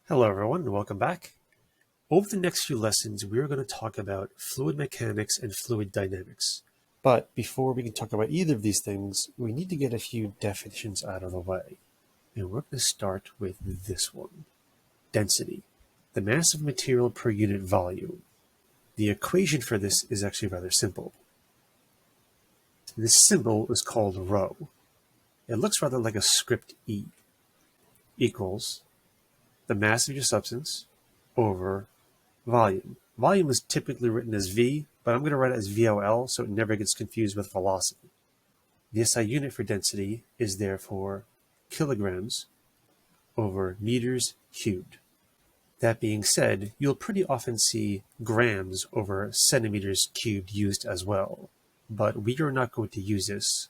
Hello everyone and welcome back. Over the next few lessons, we are going to talk about fluid mechanics and fluid dynamics. But before we can talk about either of these things, we need to get a few definitions out of the way. And we're going to start with this one. Density, the mass of material per unit volume. The equation for this is actually rather simple. This symbol is called rho. It looks rather like a script E equals the mass of your substance over volume. Volume is typically written as V, but I'm going to write it as VOL so it never gets confused with velocity. The SI unit for density is therefore kilograms over meters cubed. That being said, you'll pretty often see grams over centimeters cubed used as well, but we are not going to use this,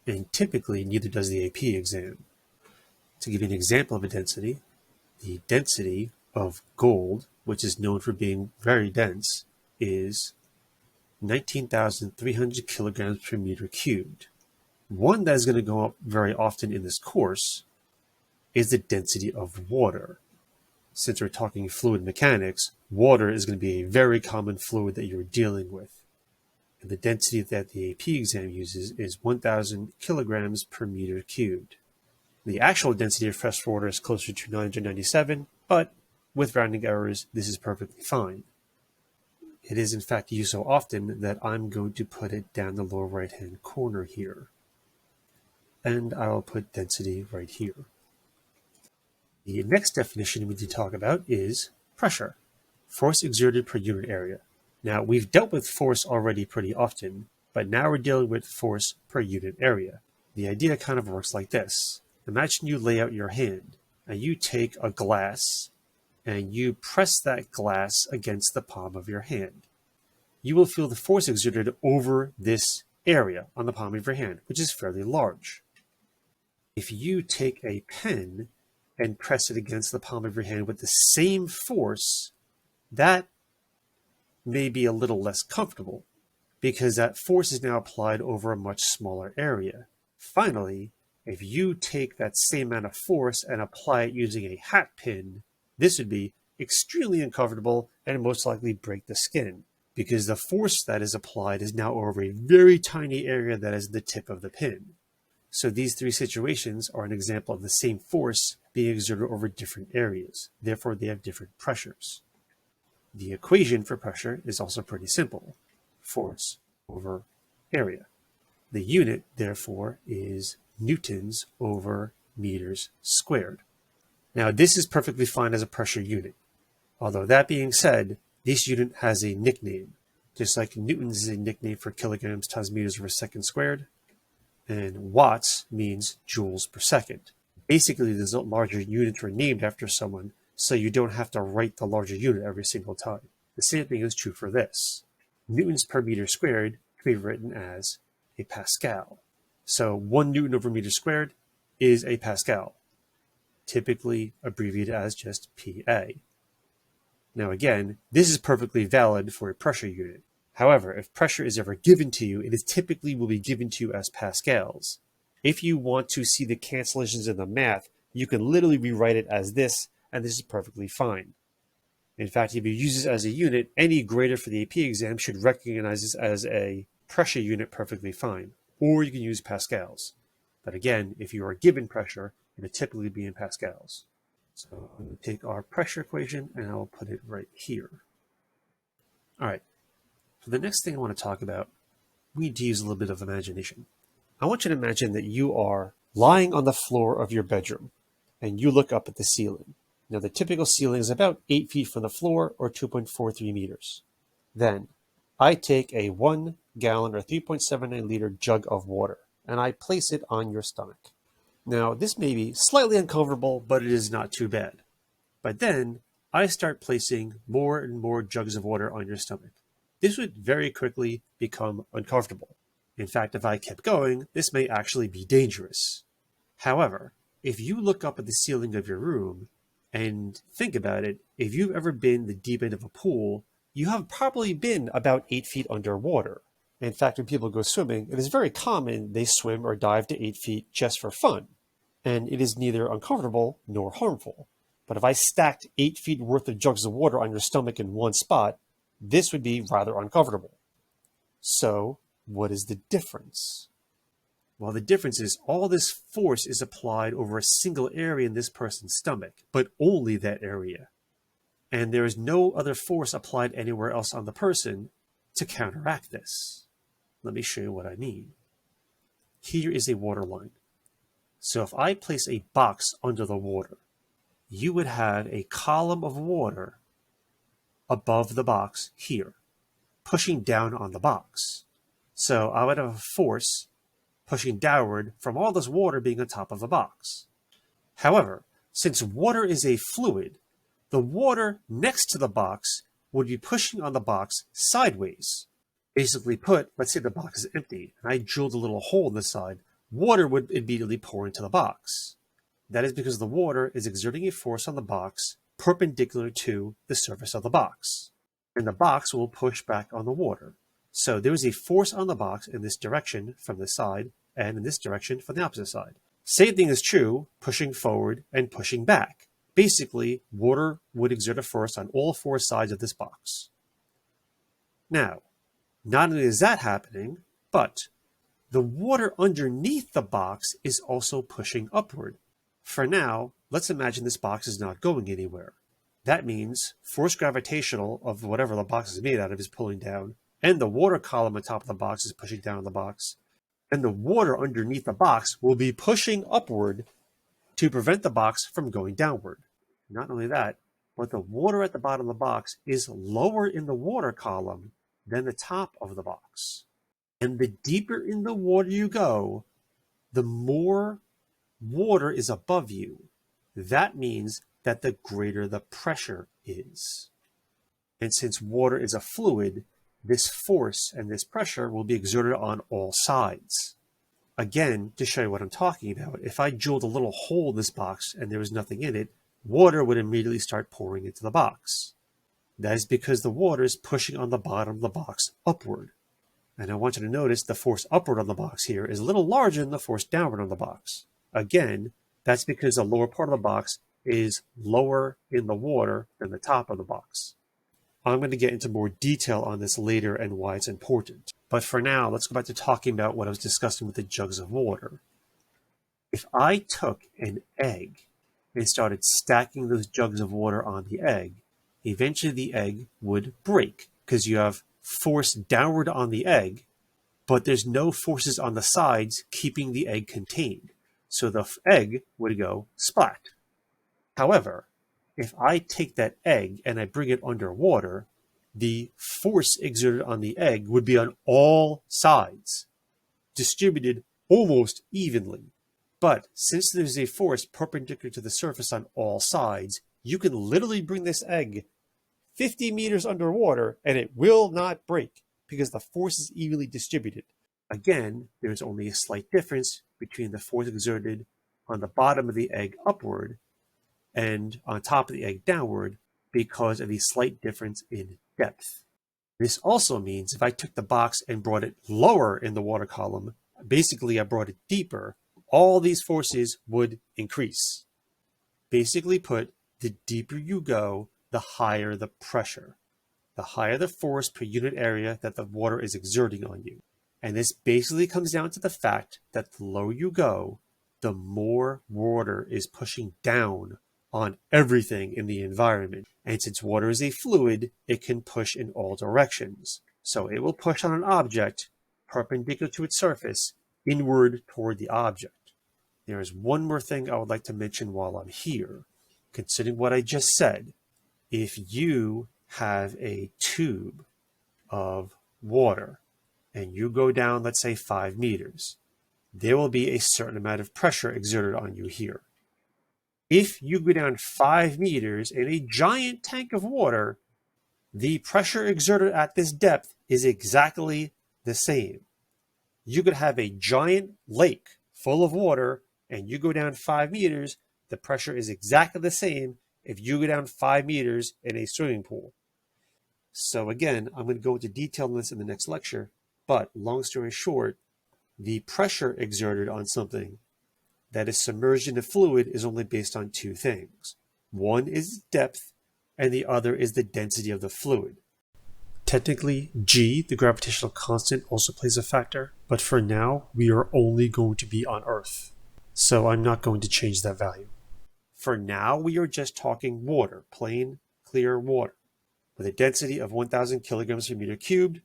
and typically neither does the AP exam. To give you an example of a density, the density of gold, which is known for being very dense, is 19,300 kilograms per meter cubed. One that is going to go up very often in this course is the density of water. Since we're talking fluid mechanics, water is going to be a very common fluid that you're dealing with. And the density that the AP exam uses is 1,000 kilograms per meter cubed. The actual density of fresh water is closer to 997, but with rounding errors, this is perfectly fine. It is in fact used so often that I'm going to put it down the lower right-hand corner here. And I'll put density right here. The next definition we need to talk about is pressure, force exerted per unit area. Now, we've dealt with force already pretty often, but now we're dealing with force per unit area. The idea kind of works like this. Imagine you lay out your hand, and you take a glass, and you press that glass against the palm of your hand. You will feel the force exerted over this area on the palm of your hand, which is fairly large. If you take a pen and press it against the palm of your hand with the same force, that may be a little less comfortable, because that force is now applied over a much smaller area. Finally, if you take that same amount of force and apply it using a hat pin, this would be extremely uncomfortable and most likely break the skin, because the force that is applied is now over a very tiny area that is the tip of the pin. So these three situations are an example of the same force being exerted over different areas. Therefore, they have different pressures. The equation for pressure is also pretty simple. Force over area. The unit, therefore, is newtons over meters squared. Now, this is perfectly fine as a pressure unit. Although that being said, this unit has a nickname. Just like newtons is a nickname for kilograms times meters over second squared, and watts means joules per second. Basically, the larger units were named after someone, so you don't have to write the larger unit every single time. The same thing is true for this. Newtons per meter squared can be written as a Pascal. So 1 Newton over meter squared is a Pascal, typically abbreviated as just PA. Now again, this is perfectly valid for a pressure unit. However, if pressure is ever given to you, it is typically will be given to you as pascals. If you want to see the cancellations in the math, you can literally rewrite it as this, and this is perfectly fine. In fact, if you use this as a unit, any grader for the AP exam should recognize this as a pressure unit perfectly fine. Or you can use pascals. But again, if you are given pressure, it would typically be in pascals. So I'm going to take our pressure equation and I'll put it right here. All right. For the next thing I want to talk about, we need to use a little bit of imagination. I want you to imagine that you are lying on the floor of your bedroom and you look up at the ceiling. Now, the typical ceiling is about 8 feet from the floor or 2.43 meters. Then I take a 1 gallon or 3.79 liter jug of water and I place it on your stomach. Now, this may be slightly uncomfortable, but it is not too bad. But then I start placing more and more jugs of water on your stomach. This would very quickly become uncomfortable. In fact, if I kept going, this may actually be dangerous. However, if you look up at the ceiling of your room and think about it, if you've ever been the deep end of a pool, you have probably been about 8 feet underwater. In fact, when people go swimming, it is very common they swim or dive to 8 feet just for fun. And it is neither uncomfortable nor harmful. But if I stacked 8 feet worth of jugs of water on your stomach in one spot, this would be rather uncomfortable. So, what is the difference? Well, the difference is all this force is applied over a single area in this person's stomach, but only that area. And there is no other force applied anywhere else on the person to counteract this. Let me show you what I mean. Here is a water line. So if I place a box under the water, you would have a column of water above the box here, pushing down on the box. So I would have a force pushing downward from all this water being on top of the box. However, since water is a fluid, the water next to the box would be pushing on the box sideways. Basically put, let's say the box is empty, and I drilled a little hole in the side, water would immediately pour into the box. That is because the water is exerting a force on the box perpendicular to the surface of the box, and the box will push back on the water. So there is a force on the box in this direction from this side, and in this direction from the opposite side. Same thing is true, pushing forward and pushing back. Basically, water would exert a force on all 4 sides of this box. Now, not only is that happening, but the water underneath the box is also pushing upward. For now, let's imagine this box is not going anywhere. That means force gravitational of whatever the box is made out of is pulling down, and the water column on top of the box is pushing down on the box, and the water underneath the box will be pushing upward to prevent the box from going downward. Not only that, but the water at the bottom of the box is lower in the water column than the top of the box. And the deeper in the water you go, the more water is above you. That means that the greater the pressure is. And since water is a fluid, this force and this pressure will be exerted on all sides. Again, to show you what I'm talking about, if I drilled a little hole in this box and there was nothing in it, water would immediately start pouring into the box. That is because the water is pushing on the bottom of the box upward. And I want you to notice the force upward on the box here is a little larger than the force downward on the box. Again, that's because the lower part of the box is lower in the water than the top of the box. I'm going to get into more detail on this later and why it's important. But for now, let's go back to talking about what I was discussing with the jugs of water. If I took an egg and started stacking those jugs of water on the egg, eventually the egg would break because you have force downward on the egg, but there's no forces on the sides keeping the egg contained. So the egg would go splat. However, if I take that egg and I bring it underwater, the force exerted on the egg would be on all sides, distributed almost evenly. But since there's a force perpendicular to the surface on all sides, you can literally bring this egg 50 meters underwater and it will not break because the force is evenly distributed. Again, there's only a slight difference between the force exerted on the bottom of the egg upward and on top of the egg downward because of the slight difference in depth. This also means if I took the box and brought it lower in the water column, basically I brought it deeper, all these forces would increase. Basically put, the deeper you go, the higher the pressure, the higher the force per unit area that the water is exerting on you. And this basically comes down to the fact that the lower you go, the more water is pushing down on everything in the environment. And since water is a fluid, it can push in all directions. So it will push on an object perpendicular to its surface, inward toward the object. There is one more thing I would like to mention while I'm here. Considering what I just said, if you have a tube of water and you go down, let's say 5 meters, there will be a certain amount of pressure exerted on you here. If you go down 5 meters in a giant tank of water, the pressure exerted at this depth is exactly the same. You could have a giant lake full of water and you go down 5 meters, the pressure is exactly the same if you go down 5 meters in a swimming pool. So again, I'm going to go into detail on this in the next lecture, but long story short, the pressure exerted on something that is submerged in a fluid is only based on 2 things. One is depth, and the other is the density of the fluid. Technically, g, the gravitational constant, also plays a factor, but for now, we are only going to be on Earth. So I'm not going to change that value. For now, we are just talking water, plain, clear water, with a density of 1,000 kilograms per meter cubed,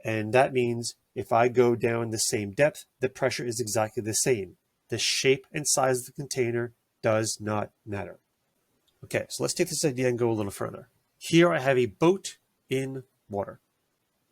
and that means if I go down the same depth, the pressure is exactly the same. The shape and size of the container does not matter. Okay, so let's take this idea and go a little further. Here I have a boat in water.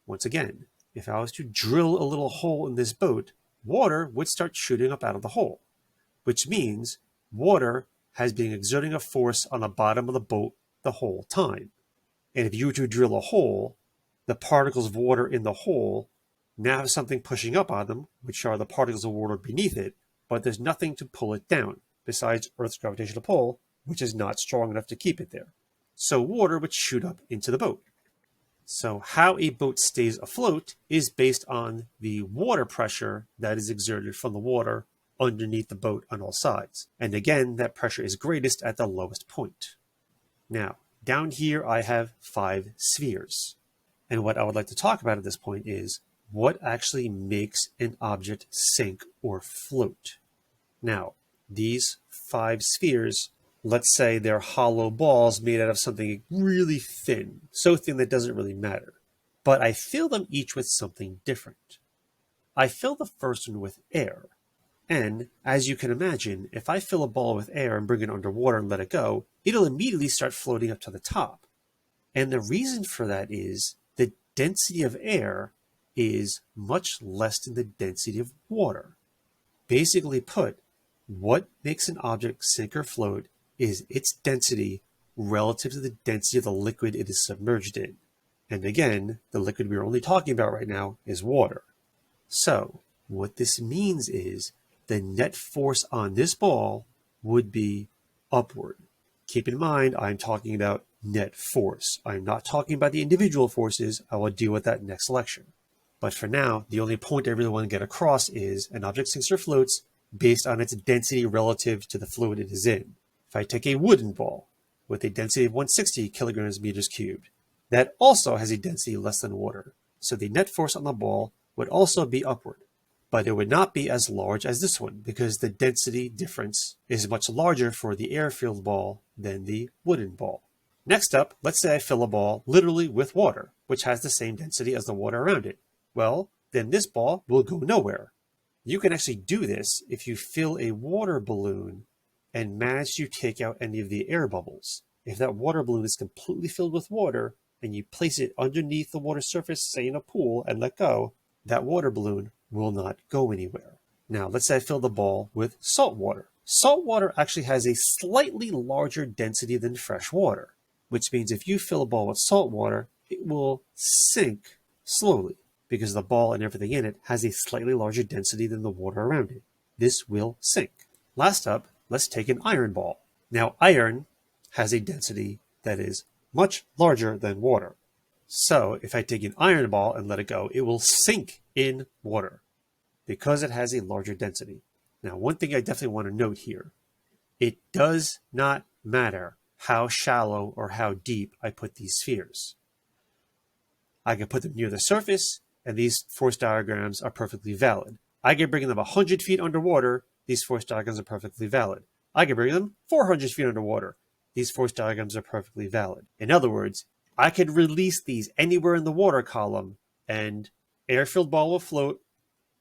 Once again, if I was to drill a little hole in this boat, water would start shooting up out of the hole, which means water has been exerting a force on the bottom of the boat the whole time. And if you were to drill a hole, the particles of water in the hole now have something pushing up on them, which are the particles of water beneath it, but there's nothing to pull it down besides Earth's gravitational pull, which is not strong enough to keep it there. So water would shoot up into the boat. So how a boat stays afloat is based on the water pressure that is exerted from the water underneath the boat on all sides. And again, that pressure is greatest at the lowest point. Now, down here I have 5 spheres. And what I would like to talk about at this point is what actually makes an object sink or float. Now, these 5 spheres, let's say they're hollow balls made out of something really thin, so thin that doesn't really matter. But I fill them each with something different. I fill the first one with air. And as you can imagine, if I fill a ball with air and bring it underwater and let it go, it'll immediately start floating up to the top. And the reason for that is the density of air is much less than the density of water. Basically put, what makes an object sink or float is its density relative to the density of the liquid it is submerged in. And again, the liquid we're only talking about right now is water. So what this means is the net force on this ball would be upward. Keep in mind, I'm talking about net force. I'm not talking about the individual forces. I will deal with that next lecture. But for now, the only point I really want to get across is an object sinks or floats based on its density relative to the fluid it is in. If I take a wooden ball with a density of 160 kilograms meters cubed, that also has a density less than water. So the net force on the ball would also be upward. But it would not be as large as this one because the density difference is much larger for the air-filled ball than the wooden ball. Next up, let's say I fill a ball literally with water, which has the same density as the water around it. Well, then this ball will go nowhere. You can actually do this if you fill a water balloon and manage to take out any of the air bubbles. If that water balloon is completely filled with water and you place it underneath the water surface, say in a pool, and let go, that water balloon will not go anywhere. Now, let's say I fill the ball with salt water. Salt water actually has a slightly larger density than fresh water, which means if you fill a ball with salt water, it will sink slowly because the ball and everything in it has a slightly larger density than the water around it. This will sink. Last up, let's take an iron ball. Now, iron has a density that is much larger than water. So if I take an iron ball and let it go, it will sink in water because it has a larger density. Now, one thing I definitely want to note here, it does not matter how shallow or how deep I put these spheres. I can put them near the surface, and these force diagrams are perfectly valid. I can bring them 100 feet underwater, these force diagrams are perfectly valid. I can bring them 400 feet underwater. These force diagrams are perfectly valid. In other words, I could release these anywhere in the water column, and air-filled ball will float,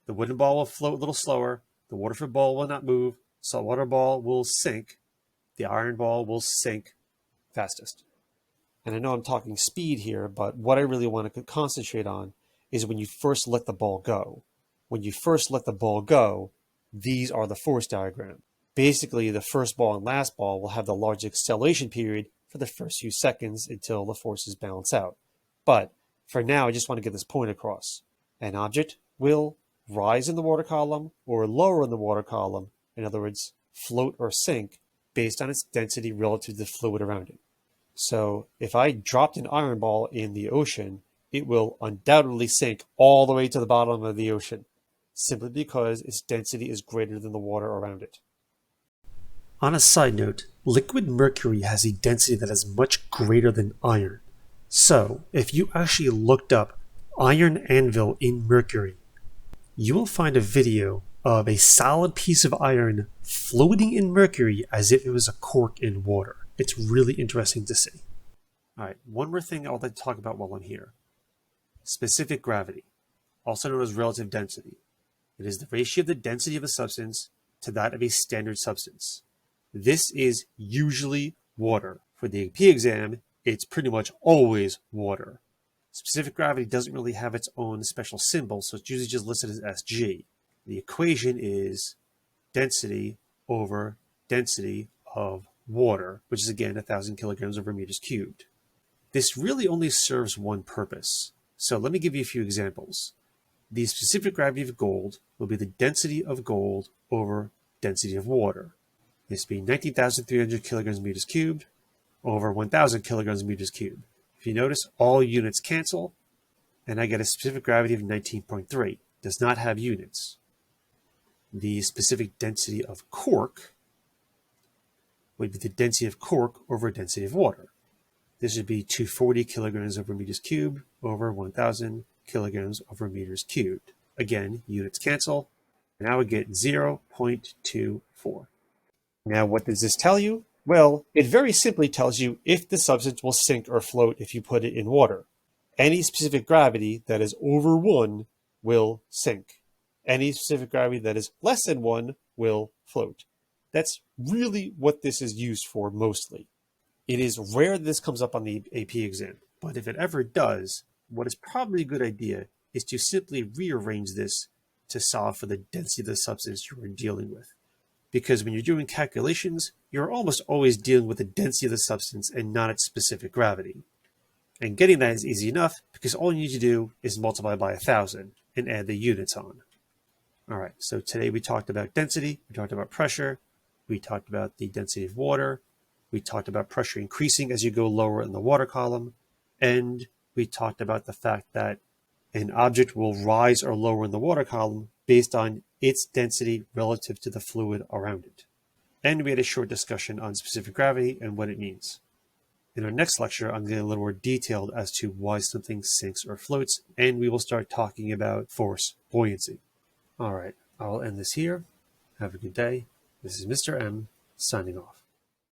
the wooden ball will float a little slower, the water-filled ball will not move, saltwater ball will sink, the iron ball will sink fastest. And I know I'm talking speed here, but what I really want to concentrate on is when you first let the ball go. When you first let the ball go, these are the force diagram. Basically, the first ball and last ball will have the largest acceleration period for the first few seconds until the forces balance out. But for now, I just want to get this point across. An object will rise in the water column or lower in the water column, in other words, float or sink, based on its density relative to the fluid around it. So if I dropped an iron ball in the ocean, it will undoubtedly sink all the way to the bottom of the ocean, simply because its density is greater than the water around it. On a side note, liquid mercury has a density that is much greater than iron. So, if you actually looked up iron anvil in mercury, you will find a video of a solid piece of iron floating in mercury as if it was a cork in water. It's really interesting to see. Alright, one more thing I would like to talk about while I'm here. Specific gravity, also known as relative density. It is the ratio of the density of a substance to that of a standard substance. This is usually water. For the AP exam, it's pretty much always water. Specific gravity doesn't really have its own special symbol, so it's usually just listed as SG. The equation is density over density of water, which is again 1,000 kilograms over meters cubed. This really only serves one purpose. So let me give you a few examples. The specific gravity of gold will be the density of gold over density of water. This will be 19,300 kilograms meters cubed over 1,000 kilograms meters cubed. If you notice, all units cancel, and I get a specific gravity of 19.3. Does not have units. The specific density of cork would be the density of cork over density of water. This would be 240 kilograms over meters cubed over 1,000 kilograms over meters cubed. Again, units cancel, and I would get 0.24. Now, what does this tell you? Well, it very simply tells you if the substance will sink or float if you put it in water. Any specific gravity that is over 1 will sink. Any specific gravity that is less than 1 will float. That's really what this is used for mostly. It is rare that this comes up on the AP exam, but if it ever does, what is probably a good idea is to simply rearrange this to solve for the density of the substance you are dealing with. Because when you're doing calculations, you're almost always dealing with the density of the substance and not its specific gravity. And getting that is easy enough because all you need to do is multiply by 1,000 and add the units on. Alright, so today we talked about density, we talked about pressure, we talked about the density of water, we talked about pressure increasing as you go lower in the water column, and we talked about the fact that an object will rise or lower in the water column based on its density relative to the fluid around it. And we had a short discussion on specific gravity and what it means. In our next lecture, I'm getting a little more detailed as to why something sinks or floats, and we will start talking about force buoyancy. All right, I'll end this here. Have a good day. This is Mr. M, signing off.